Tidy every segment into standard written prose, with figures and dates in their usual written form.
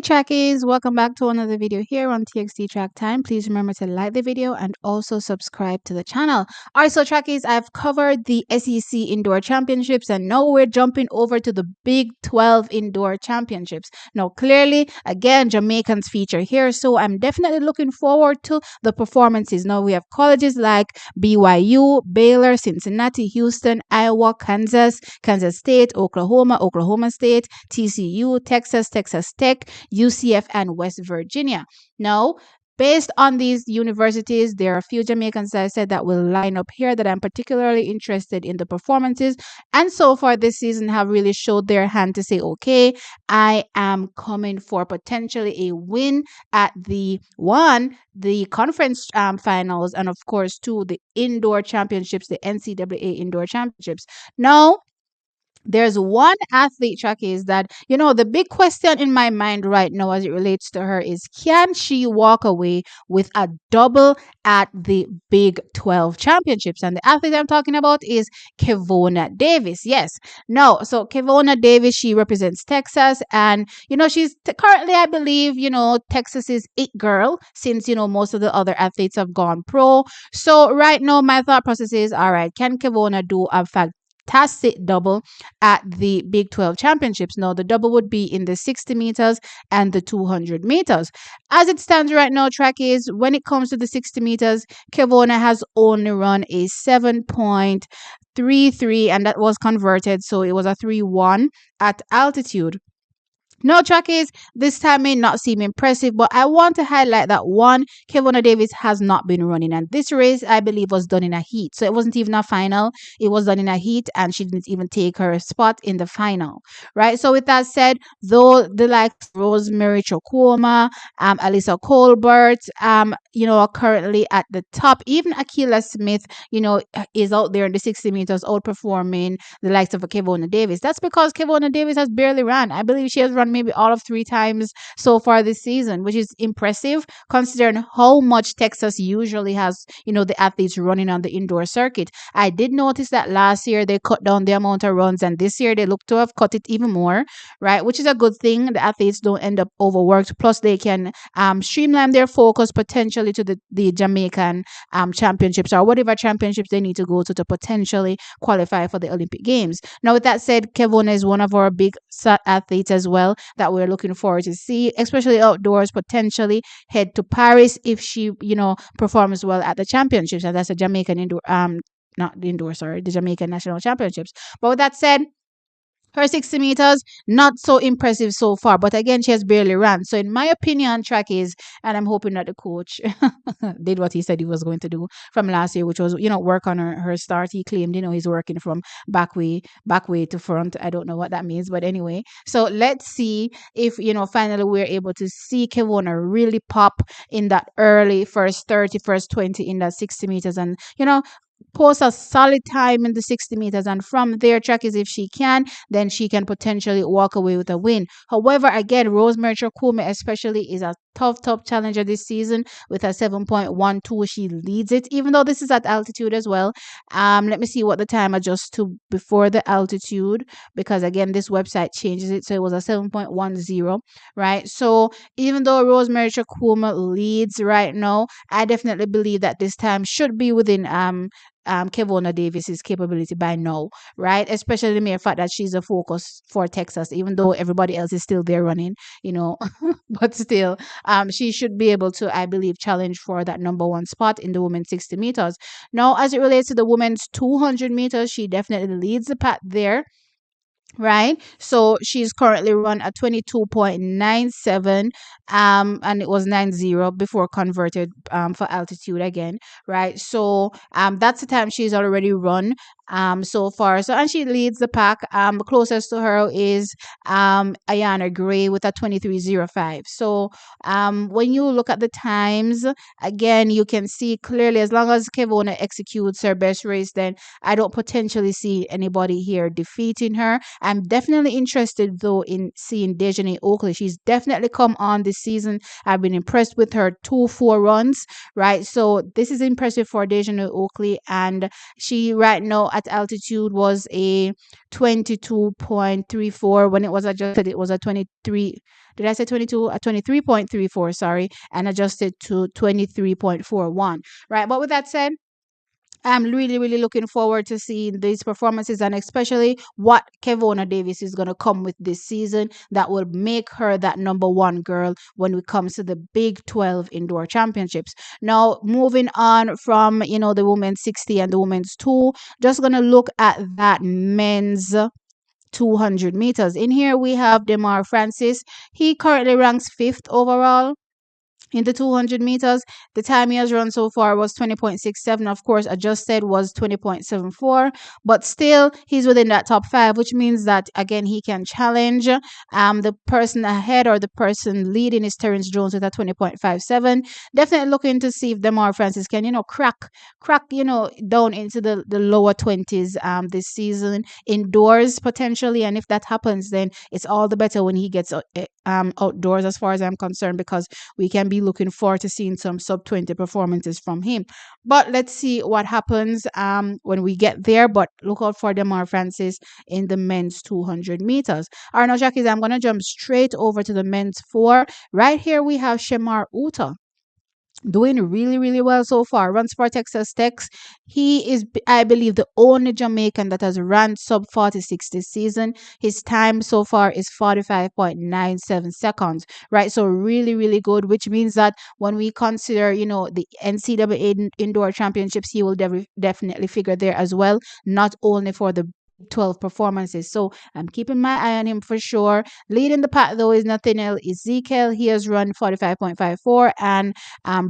Hey trackies, welcome back to another video here on TXT Track Time. Please remember to like the video and also subscribe to the channel. Alright, so trackies, I've covered the SEC Indoor Championships and now we're jumping over to the Big 12 Indoor Championships. Now clearly, again, Jamaicans feature here, so I'm definitely looking forward to the performances. Now we have colleges like BYU, Baylor, Cincinnati, Houston, Iowa, Kansas State, Oklahoma State, TCU, Texas Tech, UCF, and West Virginia. Now, based on these universities, there are a few Jamaicans that I said that will line up here that I'm particularly interested in the performances. And so far this season have really showed their hand to say, okay, I am coming for potentially a win at the conference finals, and of course, two, the indoor championships, the NCAA indoor championships. Now, there's one athlete track is that, the big question in my mind right now as it relates to her is, can she walk away with a double at the Big 12 championships? And the athlete I'm talking about is Kevona Davis. Yes. No. So Kevona Davis, she represents Texas, and, she's currently, I believe, Texas's it girl since, most of the other athletes have gone pro. So right now my thought process is, all right, can Kevona do a fantastic double at the Big 12 championships? Now, the double would be in the 60 meters and the 200 meters. As it stands right now, track is, when it comes to the 60 meters, Kevona has only run a 7.33, and that was converted, so it was a 3-1 at altitude. No, trackies, this time may not seem impressive, but I want to highlight that one, Kevona Davis has not been running, and this race, I believe, was done in a heat. So it wasn't even a final. It was done in a heat, and she didn't even take her spot in the final, right? So with that said, though the likes of Rosemary Chokoma, Alyssa Colbert, are currently at the top. Even Ackelia Smith, is out there in the 60 meters outperforming the likes of Kevona Davis. That's because Kevona Davis has barely run. I believe she has run maybe all of 3 times so far this season, which is impressive considering how much Texas usually has, the athletes running on the indoor circuit. I did notice that last year they cut down the amount of runs, and this year they look to have cut it even more, right? Which is a good thing. The athletes don't end up overworked. Plus, they can streamline their focus potentially to the Jamaican championships or whatever championships they need to go to potentially qualify for the Olympic Games. Now, with that said, Kevona is one of our big athletes as well that we're looking forward to see, especially outdoors, potentially head to Paris if she, performs well at the championships. And that's a Jamaican the Jamaican National Championships. But with that said, her 60 meters, not so impressive so far. But again, she has barely run. So in my opinion, track is, and I'm hoping that the coach did what he said he was going to do from last year, which was, work on her start. He claimed, he's working from back way to front. I don't know what that means. But anyway, so let's see if, finally we're able to see Kevona really pop in that early first 30, first 20 in that 60 meters. And, post a solid time in the 60 meters, and from there, track is, if she can, then she can potentially walk away with a win. However, again, Rosemary Chokome especially is a tough challenger this season with a 7.12. She leads it, even though this is at altitude as well. Let me see what the time adjusts to before the altitude, because again, this website changes it, so it was a 7.10, right? So even though Rosemary Chokome leads right now, I definitely believe that this time should be within Kevona Davis's capability by now, right? Especially the mere fact that she's a focus for Texas, even though everybody else is still there running, but still, she should be able to, I believe, challenge for that number 1 spot in the women's 60 meters. Now, as it relates to the women's 200 meters, she definitely leads the pack there. Right, so she's currently run at 22.97, and it was 90 before converted for altitude again, right? So that's the time she's already run so far. So, and she leads the pack. Closest to her is Ayana Gray with a 23.05. So when you look at the times again, you can see clearly, as long as Kevona executes her best race, then I don't potentially see anybody here defeating her. I'm definitely interested though in seeing Dejanay Oakley. She's definitely come on this season. I've been impressed with her 2-4 runs, right? So this is impressive for Dejanay Oakley, and she right now at altitude was a 22.34. When it was adjusted, it was a 23. Did I say 22? A 23.34, sorry, and adjusted to 23.41. Right. But with that said, I'm really, really looking forward to seeing these performances and especially what Kevona Davis is going to come with this season that will make her that number one girl when it comes to the Big 12 Indoor Championships. Now, moving on from, the women's 60 and the women's 2, just going to look at that men's 200 meters. In here, we have Demar Francis. He currently ranks 5th overall in the 200 meters. The time he has run so far was 20.67. Of course, adjusted was 20.74, but still he's within that top 5, which means that again he can challenge the person ahead, or the person leading is Terrence Jones with a 20.57. Definitely looking to see if Demar Francis can crack down into the lower 20s this season indoors potentially, and if that happens, then it's all the better when he gets outdoors, as far as I'm concerned, because we can be looking forward to seeing some sub 20 performances from him. But let's see what happens when we get there. But look out for Demar Francis in the men's 200 meters. All right, now, Jackie, I'm going to jump straight over to the men's 4. Right here, we have Shemar Uta doing really, really well so far. Runs for Texas Tech. He is, I believe, the only Jamaican that has run sub 46 this season. His time so far is 45.97 seconds, right? So really, really good, which means that when we consider, the NCAA Indoor Championships, he will definitely figure there as well, not only for the 12 performances. So I'm keeping my eye on him for sure. Leading the pack though is Nathaniel Ezekiel. He has run 45.54, and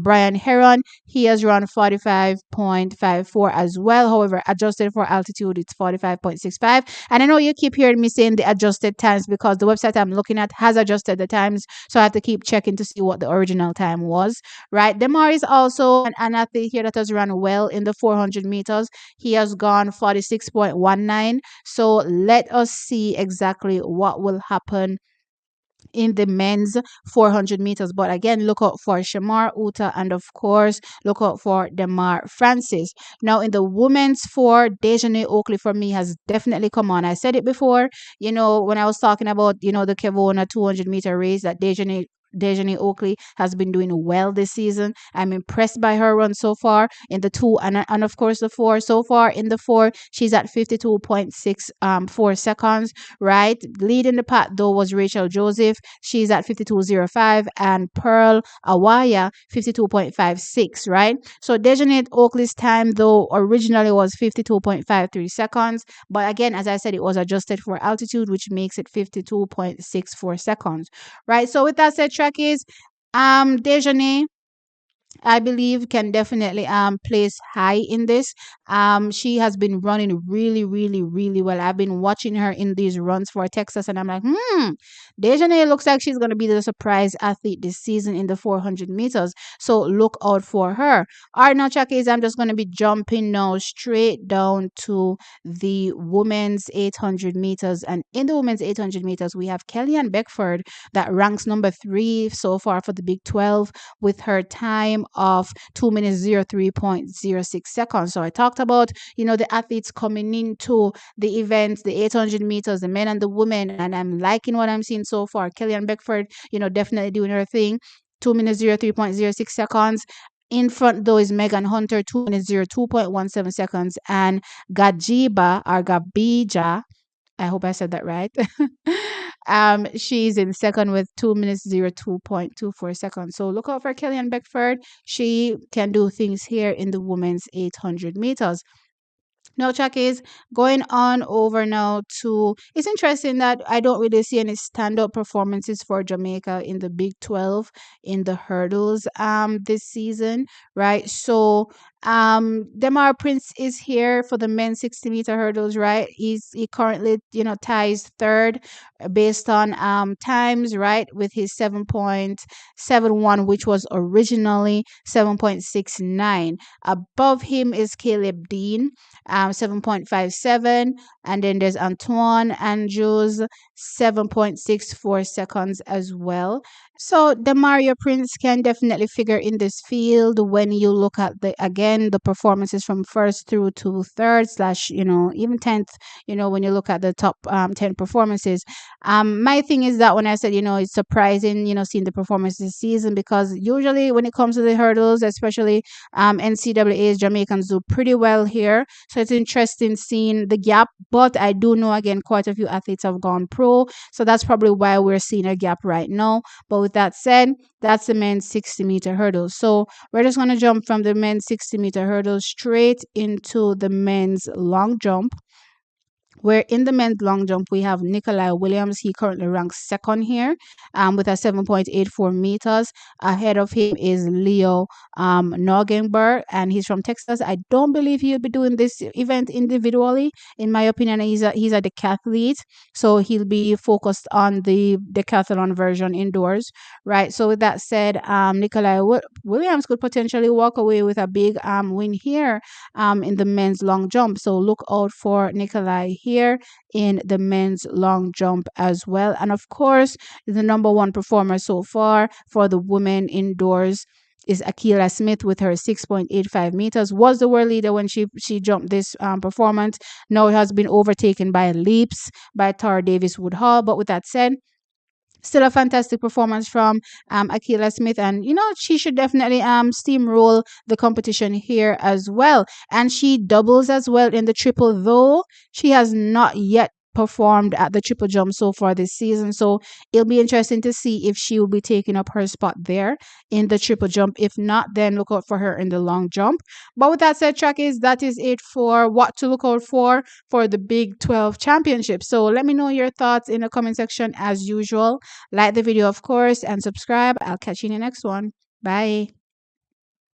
Brian Heron, he has run 45.54 as well. However, adjusted for altitude, it's 45.65. And I know you keep hearing me saying the adjusted times because the website I'm looking at has adjusted the times, so I have to keep checking to see what the original time was. Right, Demar is also an athlete here that has run well in the 400 meters. He has gone 46.19. So let us see exactly what will happen in the men's 400 meters. But again, look out for Shamar Uta, and of course, look out for Demar Francis. Now, in the women's 4, Dejanay Oakley for me has definitely come on. I said it before, when I was talking about, the Kevona 200-meter race, that Dejanay Oakley has been doing well this season. I'm impressed by her run so far in the 2 and of course the 4. So far in the 4, she's at 52.64 seconds, right? Leading the pack though was Rachel Joseph. She's at 52.05, and Pearl Awaya 52.56, right? So Dejanay Oakley's time though originally was 52.53 seconds, but again, as I said, it was adjusted for altitude, which makes it 52.64 seconds, right? So with that said, Trackies, Dejanay, I believe, can definitely place high in this. She has been running really, really, really well. I've been watching her in these runs for Texas, and I'm like, Dejanay looks like she's going to be the surprise athlete this season in the 400 meters. So look out for her. All right, now, Chuckies, I'm just going to be jumping now straight down to the women's 800 meters. And in the women's 800 meters, we have Shelly-Ann Beckford that ranks number 3 so far for the Big 12 with her time of 2 minutes 03.06 seconds. So I talked about, the athletes coming into the events, the 800 meters, the men and the women, and I'm liking what I'm seeing so far. Shelly-Ann Beckford, definitely doing her thing. 2 minutes 03.06 seconds. In front, though, is Megan Hunter, 2 minutes 02.17 seconds, and Gabija, I hope I said that right. She's in second with 2 minutes 02.24 seconds. So look out for Shelly-Ann Beckford. She can do things here in the women's 800 meters. Now, Chuck, is going on over now to, it's interesting that I don't really see any standout performances for Jamaica in the Big 12 in the hurdles this season, right? So Demar Prince is here for the men's 60-meter hurdles, right? He currently, ties third based on times, right, with his 7.71, which was originally 7.69. Above him is Caleb Dean. 7.57, and then there's Antoine Andrews 7.64 seconds as well. So the Mario Prince can definitely figure in this field when you look at the performances from first through to third slash even 10th. When you look at the top 10 performances, my thing is that when I said it's surprising seeing the performance this season, because usually when it comes to the hurdles, especially NCAA's Jamaicans do pretty well here. So it's interesting seeing the gap, but I do know again quite a few athletes have gone pro, so that's probably why we're seeing a gap right now. But with that said, that's the men's 60-meter hurdle. So we're just going to jump from the men's 60-meter hurdle straight into the men's long jump, where in the men's long jump, we have Nikolai Williams. He currently ranks second here with a 7.84 meters. Ahead of him is Leo Noggenberg, and he's from Texas. I don't believe he'll be doing this event individually. In my opinion, he's a decathlete, so he'll be focused on the decathlon version indoors, right? So with that said, Nikolai Williams could potentially walk away with a big win here in the men's long jump. So look out for Nikolai here in the men's long jump as well. And of course, the number one performer so far for the women indoors is Ackelia Smith with her 6.85 meters. Was the world leader when she jumped this performance. Now it has been overtaken by leaps by Tara Davis Woodhull. But with that said, still a fantastic performance from Ackelia Smith, and she should definitely steamroll the competition here as well. And she doubles as well in the triple, though she has not yet performed at the triple jump so far this season. So it'll be interesting to see if she will be taking up her spot there in the triple jump. If not, then look out for her in the long jump. But with that said, trackies, that is it for what to look out for the Big 12 championship. So let me know your thoughts in the comment section as usual. Like the video, of course, and subscribe. I'll catch you in the next one. Bye.